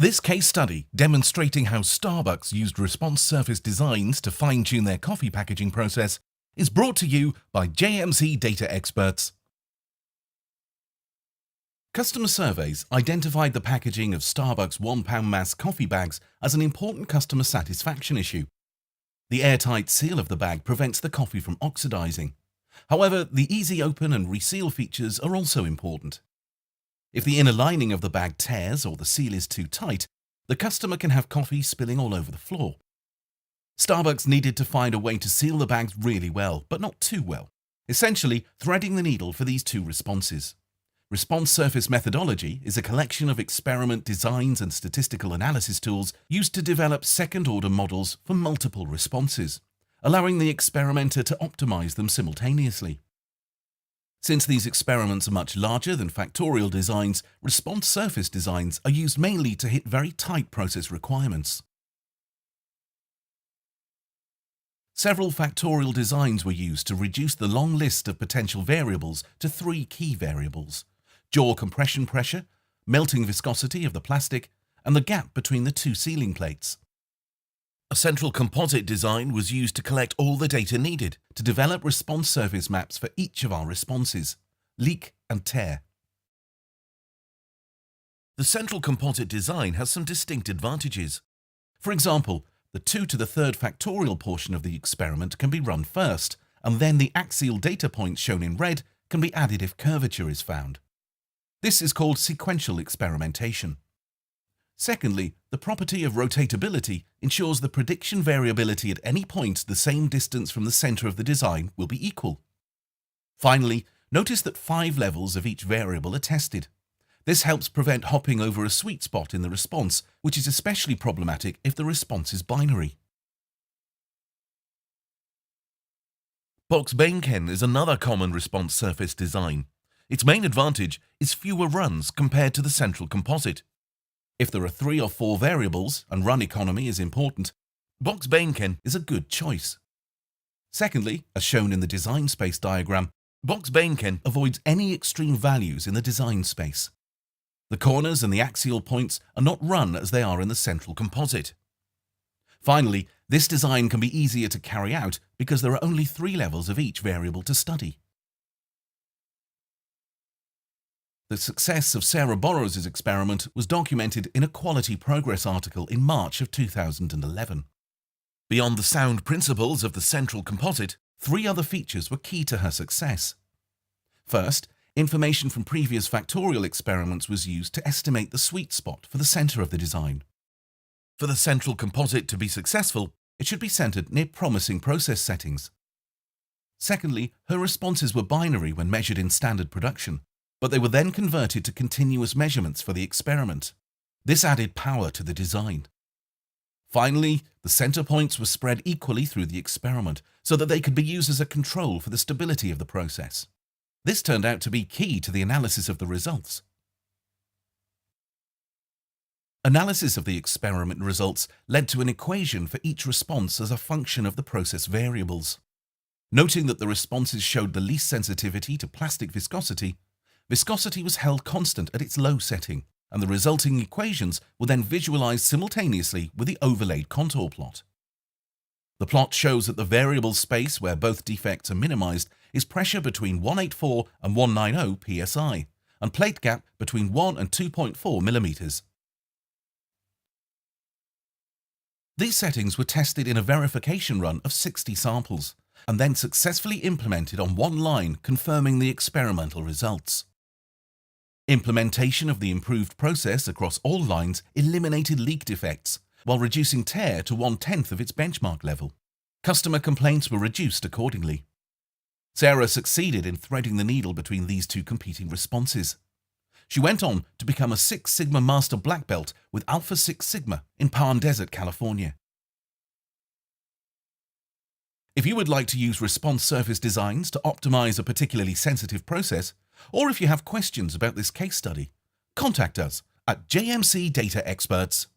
This case study, demonstrating how Starbucks used response surface designs to fine-tune their coffee packaging process, is brought to you by JMC Data Experts. Customer surveys identified the packaging of Starbucks £1 mass coffee bags as an important customer satisfaction issue. The airtight seal of the bag prevents the coffee from oxidizing. However, the easy open and reseal features are also important. If the inner lining of the bag tears or the seal is too tight, the customer can have coffee spilling all over the floor. Starbucks needed to find a way to seal the bags really well, but not too well, essentially threading the needle for these two responses. Response surface methodology is a collection of experiment designs and statistical analysis tools used to develop second-order models for multiple responses, allowing the experimenter to optimize them simultaneously. Since these experiments are much larger than factorial designs, response surface designs are used mainly to hit very tight process requirements. Several factorial designs were used to reduce the long list of potential variables to 3 key variables: jaw compression pressure, melting viscosity of the plastic, and the gap between the 2 sealing plates. A central composite design was used to collect all the data needed to develop response surface maps for each of our responses: leak and tear. The central composite design has some distinct advantages. For example, the 2 to the 3rd factorial portion of the experiment can be run first, and then the axial data points shown in red can be added if curvature is found. This is called sequential experimentation. Secondly, the property of rotatability ensures the prediction variability at any point the same distance from the center of the design will be equal. Finally, notice that 5 levels of each variable are tested. This helps prevent hopping over a sweet spot in the response, which is especially problematic if the response is binary. Box-Bainken is another common response surface design. Its main advantage is fewer runs compared to the central composite. If there are 3 or 4 variables and run economy is important, Box-Bainken is a good choice. Secondly, as shown in the design space diagram, Box-Bainken avoids any extreme values in the design space. The corners and the axial points are not run as they are in the central composite. Finally, this design can be easier to carry out because there are only 3 levels of each variable to study. The success of Sarah Burrows' experiment was documented in a Quality Progress article in March of 2011. Beyond the sound principles of the central composite, 3 other features were key to her success. First, information from previous factorial experiments was used to estimate the sweet spot for the center of the design. For the central composite to be successful, it should be centered near promising process settings. Secondly, her responses were binary when measured in standard production, but they were then converted to continuous measurements for the experiment. This added power to the design. Finally, the center points were spread equally through the experiment so that they could be used as a control for the stability of the process. This turned out to be key to the analysis of the results. Analysis of the experiment results led to an equation for each response as a function of the process variables. Noting that the responses showed the least sensitivity to plastic viscosity, viscosity was held constant at its low setting, and the resulting equations were then visualized simultaneously with the overlaid contour plot. The plot shows that the variable space where both defects are minimized is pressure between 184 and 190 psi, and plate gap between 1 and 2.4 millimeters. These settings were tested in a verification run of 60 samples, and then successfully implemented on one line, confirming the experimental results. Implementation of the improved process across all lines eliminated leak defects, while reducing tear to 1/10 of its benchmark level. Customer complaints were reduced accordingly. Sarah succeeded in threading the needle between these 2 competing responses. She went on to become a 6 Sigma Master Black Belt with Alpha 6 Sigma in Palm Desert, California. If you would like to use response surface designs to optimize a particularly sensitive process, or if you have questions about this case study, contact us at JMC Data Experts.